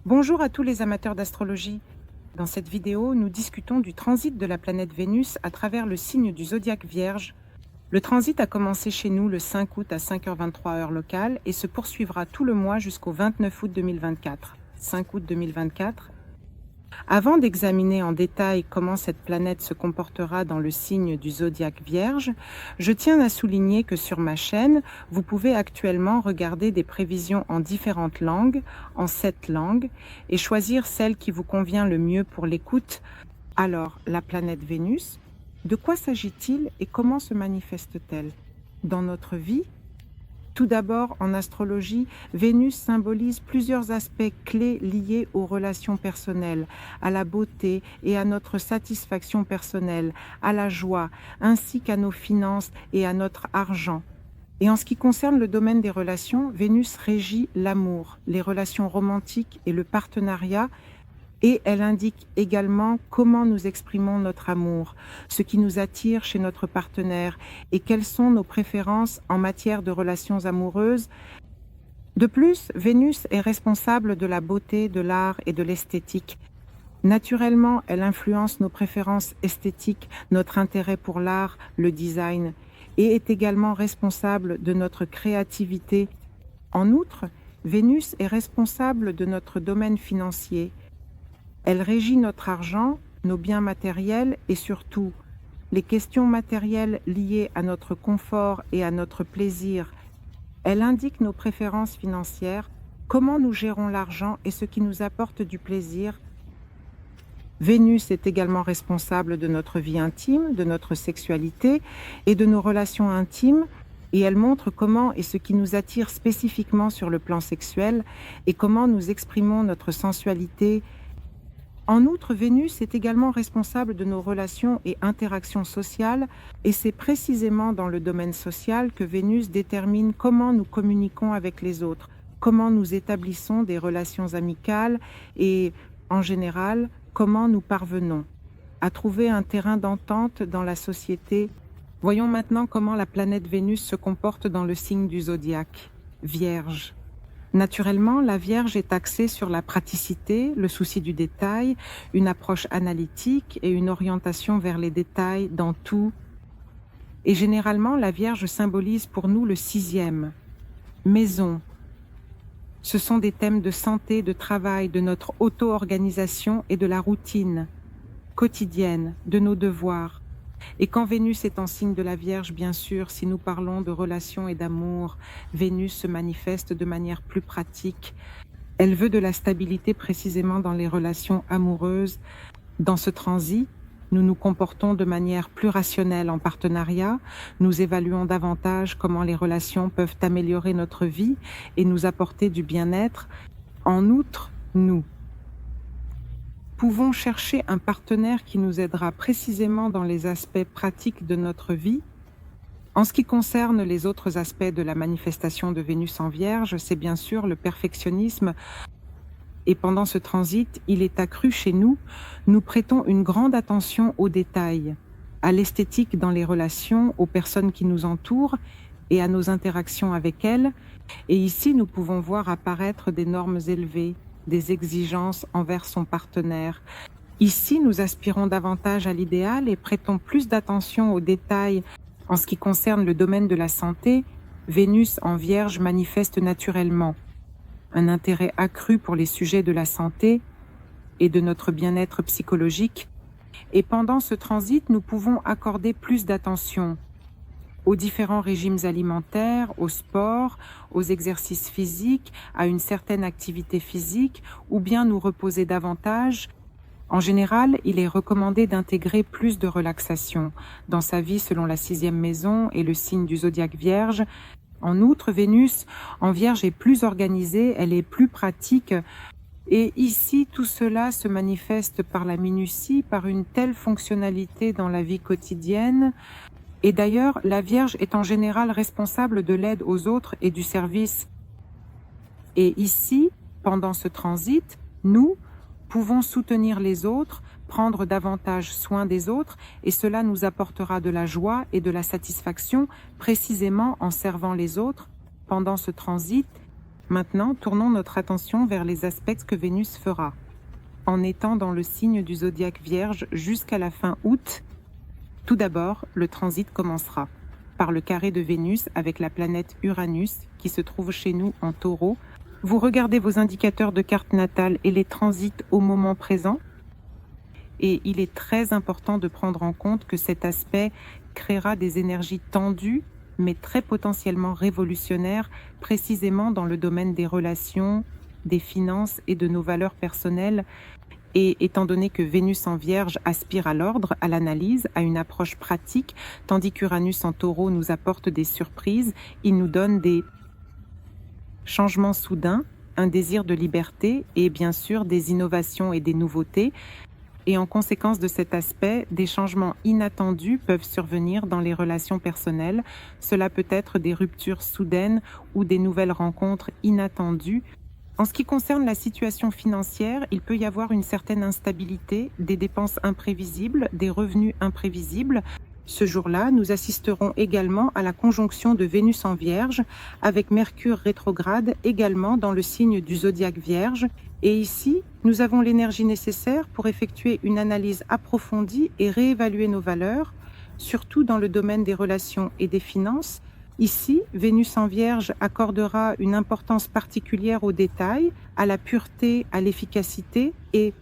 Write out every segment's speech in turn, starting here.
Bonjour à tous les amateurs d'astrologie. Dans cette vidéo, nous discutons du transit de la planète Vénus à travers le signe du zodiaque Vierge. Le transit a commencé chez nous le 5 août à 5h23 heure locale et se poursuivra tout le mois jusqu'au 29 août 2024. 5 août 2024. Avant d'examiner en détail comment cette planète se comportera dans le signe du zodiaque Vierge, je tiens à souligner que sur ma chaîne, vous pouvez actuellement regarder des prévisions en différentes langues, en 7 langues, et choisir celle qui vous convient le mieux pour l'écoute. Alors, la planète Vénus, de quoi s'agit-il et comment se manifeste-t-elle dans notre vie? Tout d'abord, en astrologie, Vénus symbolise plusieurs aspects clés liés aux relations personnelles, à la beauté et à notre satisfaction personnelle, à la joie, ainsi qu'à nos finances et à notre argent. Et en ce qui concerne le domaine des relations, Vénus régit l'amour, les relations romantiques et le partenariat, et elle indique également comment nous exprimons notre amour, ce qui nous attire chez notre partenaire et quelles sont nos préférences en matière de relations amoureuses. De plus, Vénus est responsable de la beauté, de l'art et de l'esthétique. Naturellement, elle influence nos préférences esthétiques, notre intérêt pour l'art, le design, et est également responsable de notre créativité. En outre, Vénus est responsable de notre domaine financier. Elle régit notre argent, nos biens matériels et surtout les questions matérielles liées à notre confort et à notre plaisir. Elle indique nos préférences financières, comment nous gérons l'argent et ce qui nous apporte du plaisir. Vénus est également responsable de notre vie intime, de notre sexualité et de nos relations intimes. Et elle montre comment et ce qui nous attire spécifiquement sur le plan sexuel et comment nous exprimons notre sensualité. En outre, Vénus est également responsable de nos relations et interactions sociales, et c'est précisément dans le domaine social que Vénus détermine comment nous communiquons avec les autres, comment nous établissons des relations amicales et, en général, comment nous parvenons à trouver un terrain d'entente dans la société. Voyons maintenant comment la planète Vénus se comporte dans le signe du zodiaque, Vierge. Naturellement, la Vierge est axée sur la praticité, le souci du détail, une approche analytique et une orientation vers les détails dans tout. Et généralement, la Vierge symbolise pour nous le 6e, maison. Ce sont des thèmes de santé, de travail, de notre auto-organisation et de la routine quotidienne, de nos devoirs. Et quand Vénus est en signe de la Vierge, bien sûr, si nous parlons de relations et d'amour, Vénus se manifeste de manière plus pratique. Elle veut de la stabilité précisément dans les relations amoureuses. Dans ce transit, nous nous comportons de manière plus rationnelle en partenariat. Nous évaluons davantage comment les relations peuvent améliorer notre vie et nous apporter du bien-être. En outre, nous pouvons chercher un partenaire qui nous aidera précisément dans les aspects pratiques de notre vie. En ce qui concerne les autres aspects de la manifestation de Vénus en Vierge, c'est bien sûr le perfectionnisme. Et pendant ce transit, il est accru chez nous. Nous prêtons une grande attention aux détails, à l'esthétique dans les relations, aux personnes qui nous entourent et à nos interactions avec elles. Et ici, nous pouvons voir apparaître des normes élevées, des exigences envers son partenaire. Ici, nous aspirons davantage à l'idéal et prêtons plus d'attention aux détails. En ce qui concerne le domaine de la santé, Vénus en Vierge manifeste naturellement un intérêt accru pour les sujets de la santé et de notre bien-être psychologique. Et pendant ce transit, nous pouvons accorder plus d'attention aux différents régimes alimentaires, au sport, aux exercices physiques, à une certaine activité physique, ou bien nous reposer davantage. En général, il est recommandé d'intégrer plus de relaxation dans sa vie selon la 6e maison et le signe du zodiaque Vierge. En outre, Vénus en Vierge est plus organisée, elle est plus pratique. Et ici, tout cela se manifeste par la minutie, par une telle fonctionnalité dans la vie quotidienne. Et d'ailleurs, la Vierge est en général responsable de l'aide aux autres et du service. Et ici, pendant ce transit, nous pouvons soutenir les autres, prendre davantage soin des autres, et cela nous apportera de la joie et de la satisfaction, précisément en servant les autres pendant ce transit. Maintenant, tournons notre attention vers les aspects que Vénus fera. En étant dans le signe du zodiaque Vierge jusqu'à la fin août, tout d'abord, le transit commencera par le carré de Vénus avec la planète Uranus qui se trouve chez nous en Taureau. Vous regardez vos indicateurs de carte natale et les transits au moment présent. Et il est très important de prendre en compte que cet aspect créera des énergies tendues, mais très potentiellement révolutionnaires, précisément dans le domaine des relations, des finances et de nos valeurs personnelles. Et étant donné que Vénus en Vierge aspire à l'ordre, à l'analyse, à une approche pratique, tandis qu'Uranus en Taureau nous apporte des surprises, il nous donne des changements soudains, un désir de liberté et bien sûr des innovations et des nouveautés. Et en conséquence de cet aspect, des changements inattendus peuvent survenir dans les relations personnelles. Cela peut être des ruptures soudaines ou des nouvelles rencontres inattendues. En ce qui concerne la situation financière, il peut y avoir une certaine instabilité, des dépenses imprévisibles, des revenus imprévisibles. Ce jour-là, nous assisterons également à la conjonction de Vénus en Vierge avec Mercure rétrograde également dans le signe du zodiaque Vierge. Et ici, nous avons l'énergie nécessaire pour effectuer une analyse approfondie et réévaluer nos valeurs, surtout dans le domaine des relations et des finances. Ici, Vénus en Vierge accordera une importance particulière aux détails, à la pureté, à l'efficacité, et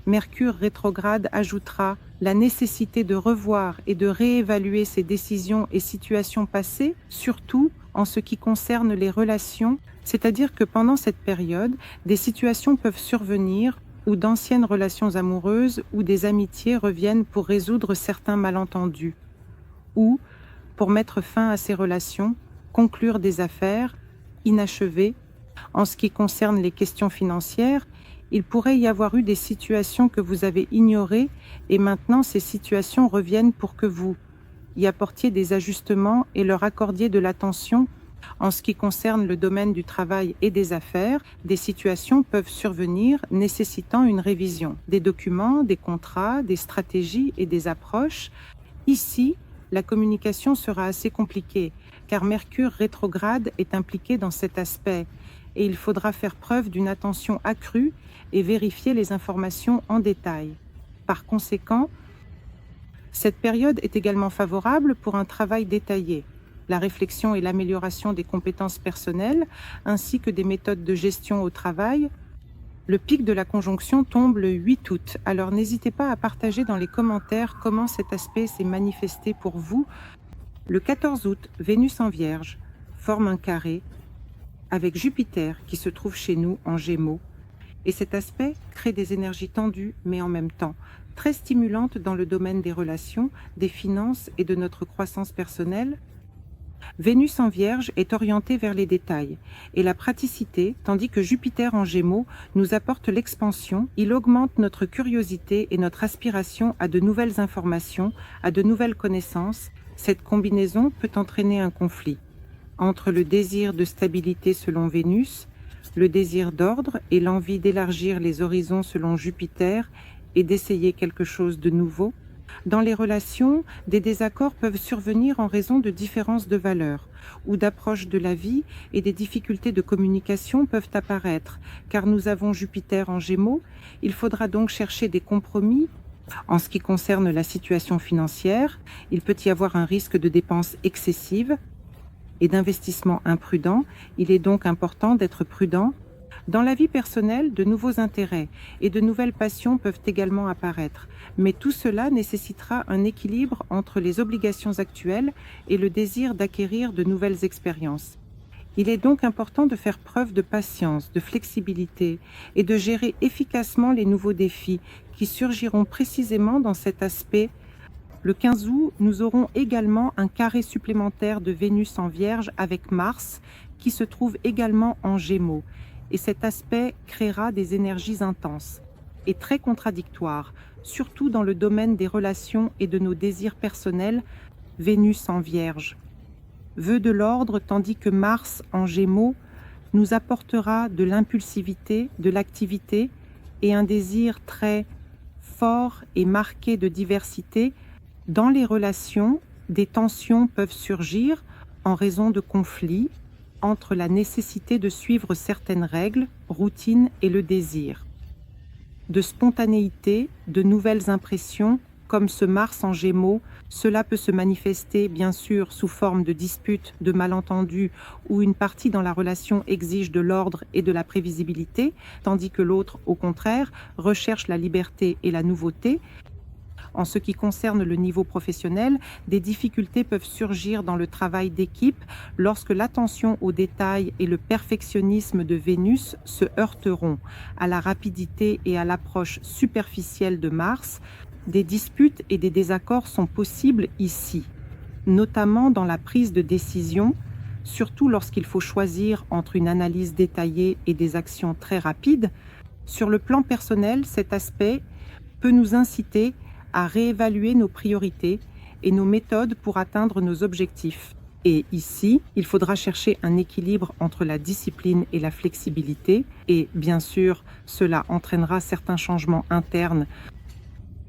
Mercure rétrograde ajoutera la nécessité de revoir et de réévaluer ses décisions et situations passées, surtout en ce qui concerne les relations, c'est-à-dire que pendant cette période, des situations peuvent survenir où d'anciennes relations amoureuses ou des amitiés reviennent pour résoudre certains malentendus, ou pour mettre fin à ces relations, conclure des affaires inachevées. En ce qui concerne les questions financières, il pourrait y avoir eu des situations que vous avez ignorées et maintenant ces situations reviennent pour que vous y apportiez des ajustements et leur accordiez de l'attention. En ce qui concerne le domaine du travail et des affaires, des situations peuvent survenir nécessitant une révision des documents, des contrats, des stratégies et des approches. Ici, la communication sera assez compliquée car Mercure rétrograde est impliqué dans cet aspect et il faudra faire preuve d'une attention accrue et vérifier les informations en détail. Par conséquent, cette période est également favorable pour un travail détaillé, la réflexion et l'amélioration des compétences personnelles, ainsi que des méthodes de gestion au travail. Le pic de la conjonction tombe le 8 août, alors n'hésitez pas à partager dans les commentaires comment cet aspect s'est manifesté pour vous. Le 14 août, Vénus en Vierge forme un carré avec Jupiter qui se trouve chez nous en Gémeaux. Et cet aspect crée des énergies tendues, mais en même temps très stimulantes dans le domaine des relations, des finances et de notre croissance personnelle. Vénus en Vierge est orientée vers les détails et la praticité, tandis que Jupiter en Gémeaux nous apporte l'expansion. Il augmente notre curiosité et notre aspiration à de nouvelles informations, à de nouvelles connaissances. Cette combinaison peut entraîner un conflit entre le désir de stabilité selon Vénus, le désir d'ordre et l'envie d'élargir les horizons selon Jupiter et d'essayer quelque chose de nouveau. Dans les relations, des désaccords peuvent survenir en raison de différences de valeurs ou d'approche de la vie et des difficultés de communication peuvent apparaître. Car nous avons Jupiter en Gémeaux, il faudra donc chercher des compromis. En ce qui concerne la situation financière, il peut y avoir un risque de dépenses excessives et d'investissement imprudent. Il est donc important d'être prudent. Dans la vie personnelle, de nouveaux intérêts et de nouvelles passions peuvent également apparaître, mais tout cela nécessitera un équilibre entre les obligations actuelles et le désir d'acquérir de nouvelles expériences. Il est donc important de faire preuve de patience, de flexibilité et de gérer efficacement les nouveaux défis qui surgiront précisément dans cet aspect. Le 15 août, nous aurons également un carré supplémentaire de Vénus en Vierge avec Mars qui se trouve également en Gémeaux. Et cet aspect créera des énergies intenses et très contradictoires, surtout dans le domaine des relations et de nos désirs personnels. Vénus en Vierge veut de l'ordre, tandis que Mars en Gémeaux nous apportera de l'impulsivité, de l'activité et un désir très fort et marqué de diversité. Dans les relations, des tensions peuvent surgir en raison de conflits entre la nécessité de suivre certaines règles, routines et le désir. De spontanéité, de nouvelles impressions, comme ce Mars en Gémeaux, cela peut se manifester bien sûr sous forme de disputes, de malentendus, où une partie dans la relation exige de l'ordre et de la prévisibilité, tandis que l'autre, au contraire, recherche la liberté et la nouveauté. En ce qui concerne le niveau professionnel, des difficultés peuvent surgir dans le travail d'équipe lorsque l'attention aux détails et le perfectionnisme de Vénus se heurteront à la rapidité et à l'approche superficielle de Mars. Des disputes et des désaccords sont possibles ici, notamment dans la prise de décision, surtout lorsqu'il faut choisir entre une analyse détaillée et des actions très rapides. Sur le plan personnel, cet aspect peut nous inciter à réévaluer nos priorités et nos méthodes pour atteindre nos objectifs. Et ici, il faudra chercher un équilibre entre la discipline et la flexibilité. Et bien sûr, cela entraînera certains changements internes.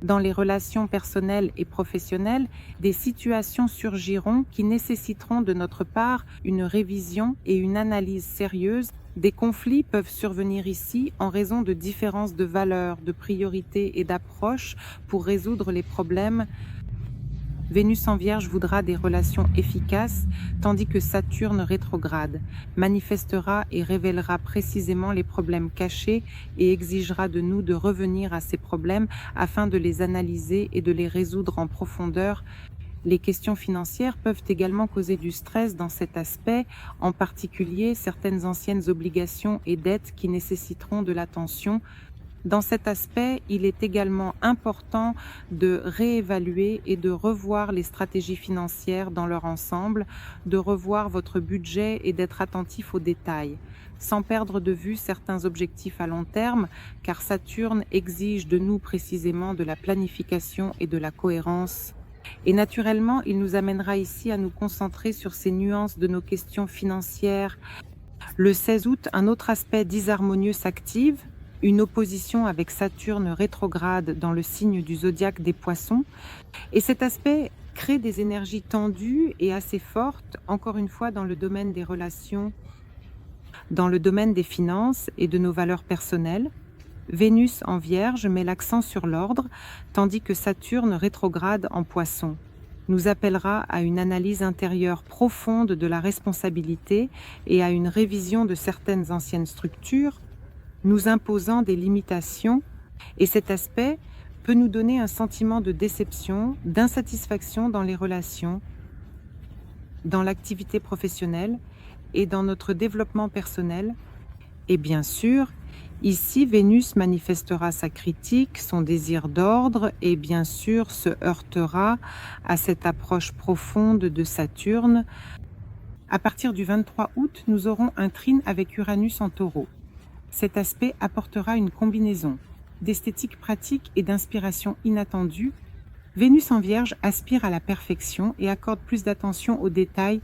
Dans les relations personnelles et professionnelles, des situations surgiront qui nécessiteront de notre part une révision et une analyse sérieuse. Des conflits peuvent survenir ici en raison de différences de valeurs, de priorités et d'approches pour résoudre les problèmes. Vénus en Vierge voudra des relations efficaces, tandis que Saturne rétrograde manifestera et révélera précisément les problèmes cachés et exigera de nous de revenir à ces problèmes afin de les analyser et de les résoudre en profondeur. Les questions financières peuvent également causer du stress dans cet aspect, en particulier certaines anciennes obligations et dettes qui nécessiteront de l'attention. Dans cet aspect, il est également important de réévaluer et de revoir les stratégies financières dans leur ensemble, de revoir votre budget et d'être attentif aux détails, sans perdre de vue certains objectifs à long terme, car Saturne exige de nous précisément de la planification et de la cohérence. Et naturellement, il nous amènera ici à nous concentrer sur ces nuances de nos questions financières. Le 16 août, un autre aspect disharmonieux s'active, une opposition avec Saturne rétrograde dans le signe du zodiaque des Poissons. Et cet aspect crée des énergies tendues et assez fortes, encore une fois dans le domaine des relations, dans le domaine des finances et de nos valeurs personnelles. Vénus en Vierge met l'accent sur l'ordre, tandis que Saturne rétrograde en Poissons nous appellera à une analyse intérieure profonde de la responsabilité et à une révision de certaines anciennes structures, nous imposant des limitations, et cet aspect peut nous donner un sentiment de déception, d'insatisfaction dans les relations, dans l'activité professionnelle et dans notre développement personnel. Et bien sûr, ici, Vénus manifestera sa critique, son désir d'ordre et bien sûr se heurtera à cette approche profonde de Saturne. À partir du 23 août, nous aurons un trine avec Uranus en Taureau. Cet aspect apportera une combinaison d'esthétique pratique et d'inspiration inattendue. Vénus en Vierge aspire à la perfection et accorde plus d'attention aux détails.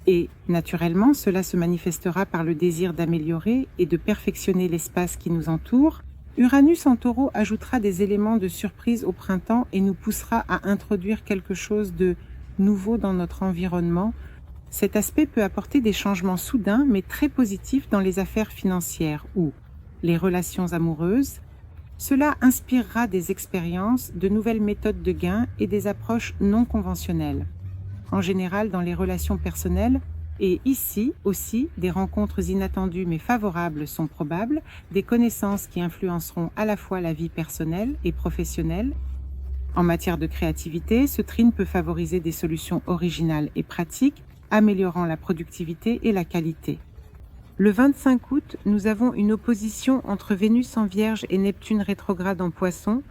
Et naturellement, cela se manifestera par le désir d'améliorer et de perfectionner l'espace qui nous entoure. Uranus en Taureau ajoutera des éléments de surprise au printemps et nous poussera à introduire quelque chose de nouveau dans notre environnement. Cet aspect peut apporter des changements soudains mais très positifs dans les affaires financières ou les relations amoureuses. Cela inspirera des expériences, de nouvelles méthodes de gain et des approches non conventionnelles. En général, dans les relations personnelles, et ici aussi, des rencontres inattendues mais favorables sont probables, des connaissances qui influenceront à la fois la vie personnelle et professionnelle. En matière de créativité, ce trine peut favoriser des solutions originales et pratiques, améliorant la productivité et la qualité. Le 25 août, nous avons une opposition entre Vénus en Vierge et Neptune rétrograde en Poissons,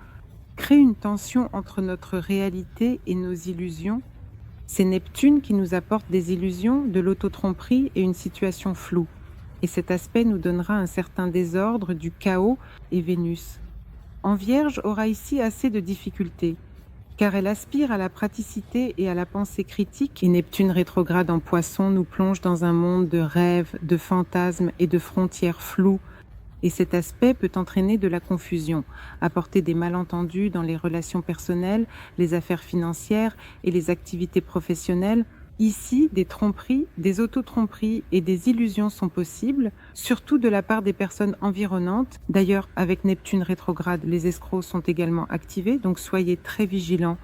crée une tension entre notre réalité et nos illusions. C'est Neptune qui nous apporte des illusions, de l'autotromperie et une situation floue. Et cet aspect nous donnera un certain désordre, du chaos, et Vénus en Vierge aura ici assez de difficultés, car elle aspire à la praticité et à la pensée critique, et Neptune rétrograde en Poissons nous plonge dans un monde de rêves, de fantasmes et de frontières floues, et cet aspect peut entraîner de la confusion, apporter des malentendus dans les relations personnelles, les affaires financières et les activités professionnelles. Ici, des tromperies, des autotromperies et des illusions sont possibles, surtout de la part des personnes environnantes. D'ailleurs, avec Neptune rétrograde, les escrocs sont également activés, donc soyez très vigilants.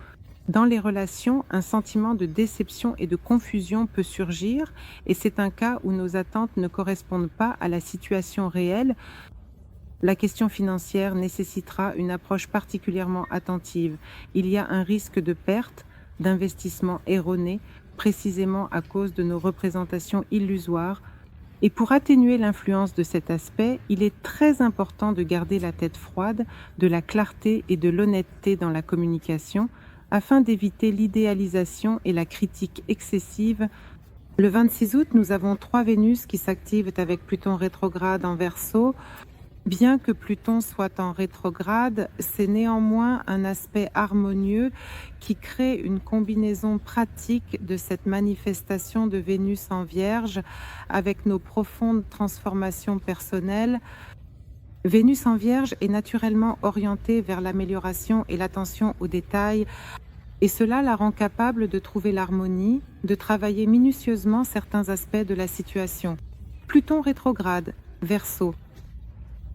Dans les relations, un sentiment de déception et de confusion peut surgir, et c'est un cas où nos attentes ne correspondent pas à la situation réelle. La question financière nécessitera une approche particulièrement attentive. Il y a un risque de perte, d'investissement erroné, précisément à cause de nos représentations illusoires. Et pour atténuer l'influence de cet aspect, il est très important de garder la tête froide, de la clarté et de l'honnêteté dans la communication, afin d'éviter l'idéalisation et la critique excessive. Le 26 août, nous avons 3 Vénus qui s'activent avec Pluton rétrograde en Verseau. Bien que Pluton soit en rétrograde, c'est néanmoins un aspect harmonieux qui crée une combinaison pratique de cette manifestation de Vénus en Vierge avec nos profondes transformations personnelles. Vénus en Vierge est naturellement orientée vers l'amélioration et l'attention aux détails, et cela la rend capable de trouver l'harmonie, de travailler minutieusement certains aspects de la situation. Pluton rétrograde, Verseau.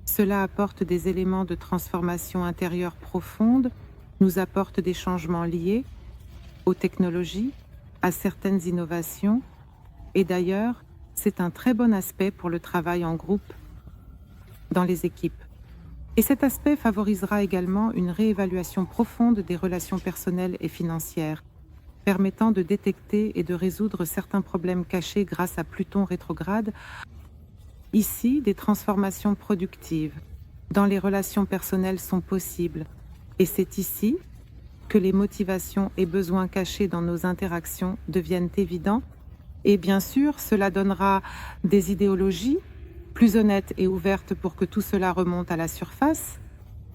Cela apporte des éléments de transformation intérieure profonde, nous apporte des changements liés aux technologies, à certaines innovations, et d'ailleurs, c'est un très bon aspect pour le travail en groupe dans les équipes. Et cet aspect favorisera également une réévaluation profonde des relations personnelles et financières, permettant de détecter et de résoudre certains problèmes cachés grâce à Pluton rétrograde. Ici, des transformations productives dans les relations personnelles sont possibles, et c'est ici que les motivations et besoins cachés dans nos interactions deviennent évidents. Et bien sûr, cela donnera des idéologies plus honnêtes et ouvertes pour que tout cela remonte à la surface.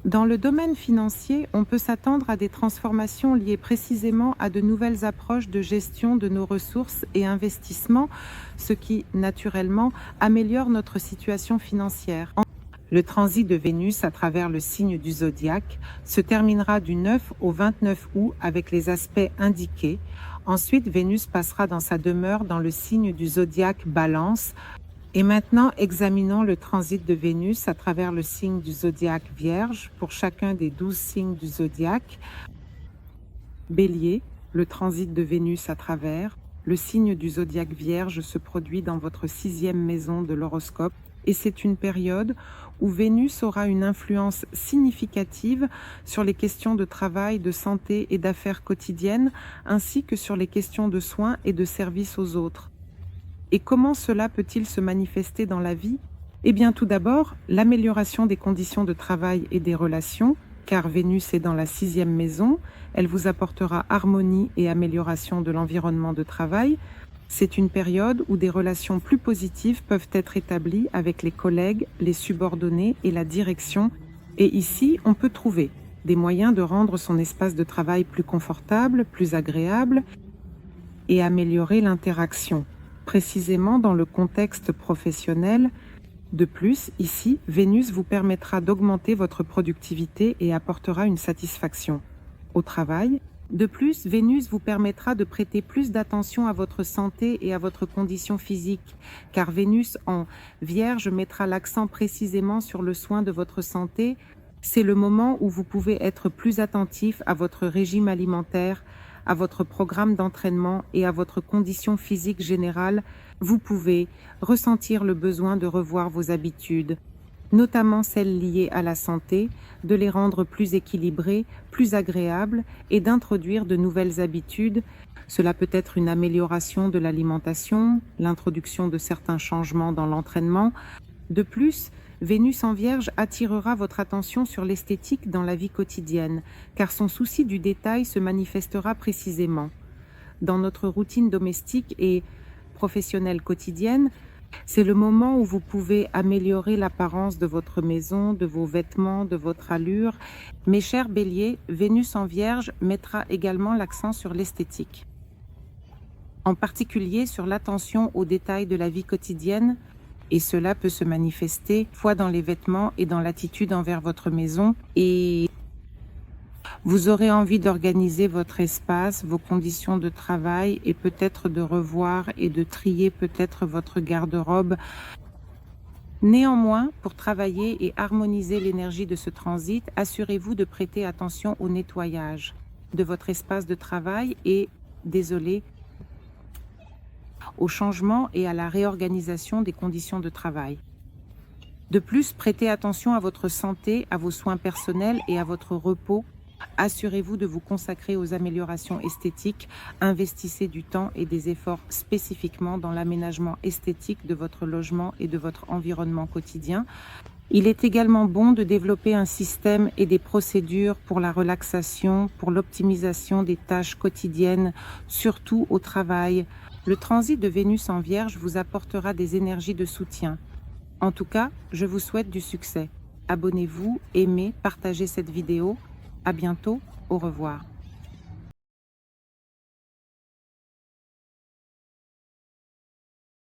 Dans le domaine financier, on peut s'attendre à des transformations liées précisément à de nouvelles approches de gestion de nos ressources et investissements, ce qui, naturellement, améliore notre situation financière. Le transit de Vénus à travers le signe du zodiaque se terminera du 9 au 29 août avec les aspects indiqués. Ensuite, Vénus passera dans sa demeure dans le signe du zodiaque Balance. Et maintenant, examinons le transit de Vénus à travers le signe du zodiaque Vierge pour chacun des 12 signes du zodiaque. Bélier, le transit de Vénus à travers. Le signe du zodiaque Vierge se produit dans votre 6e maison de l'horoscope et c'est une période où Vénus aura une influence significative sur les questions de travail, de santé et d'affaires quotidiennes, ainsi que sur les questions de soins et de service aux autres. Et comment cela peut-il se manifester dans la vie? Eh bien, tout d'abord, l'amélioration des conditions de travail et des relations, car Vénus est dans la 6e maison, elle vous apportera harmonie et amélioration de l'environnement de travail. C'est une période où des relations plus positives peuvent être établies avec les collègues, les subordonnés et la direction. Et ici, on peut trouver des moyens de rendre son espace de travail plus confortable, plus agréable et améliorer l'interaction, précisément dans le contexte professionnel. De plus, ici, Vénus vous permettra d'augmenter votre productivité et apportera une satisfaction au travail. De plus, Vénus vous permettra de prêter plus d'attention à votre santé et à votre condition physique, car Vénus en Vierge mettra l'accent précisément sur le soin de votre santé. C'est le moment où vous pouvez être plus attentif à votre régime alimentaire, à votre programme d'entraînement et à votre condition physique générale. Vous pouvez ressentir le besoin de revoir vos habitudes, notamment celles liées à la santé, de les rendre plus équilibrées, plus agréables et d'introduire de nouvelles habitudes. Cela peut être une amélioration de l'alimentation, l'introduction de certains changements dans l'entraînement. De plus, Vénus en Vierge attirera votre attention sur l'esthétique dans la vie quotidienne, car son souci du détail se manifestera précisément. Dans notre routine domestique et professionnelle quotidienne, c'est le moment où vous pouvez améliorer l'apparence de votre maison, de vos vêtements, de votre allure. Mes chers béliers, Vénus en Vierge mettra également l'accent sur l'esthétique, en particulier sur l'attention aux détails de la vie quotidienne, et cela peut se manifester soit dans les vêtements et dans l'attitude envers votre maison. Et Vous aurez envie d'organiser votre espace, vos conditions de travail et peut-être de revoir et de trier peut-être votre garde-robe. Néanmoins, pour travailler et harmoniser l'énergie de ce transit, assurez-vous de prêter attention au nettoyage de votre espace de travail et, désolé, au changement et à la réorganisation des conditions de travail. De plus, prêtez attention à votre santé, à vos soins personnels et à votre repos. Assurez-vous de vous consacrer aux améliorations esthétiques. Investissez du temps et des efforts spécifiquement dans l'aménagement esthétique de votre logement et de votre environnement quotidien. Il est également bon de développer un système et des procédures pour la relaxation, pour l'optimisation des tâches quotidiennes, surtout au travail. Le transit de Vénus en Vierge vous apportera des énergies de soutien. En tout cas, je vous souhaite du succès. Abonnez-vous, aimez, partagez cette vidéo. À bientôt, au revoir.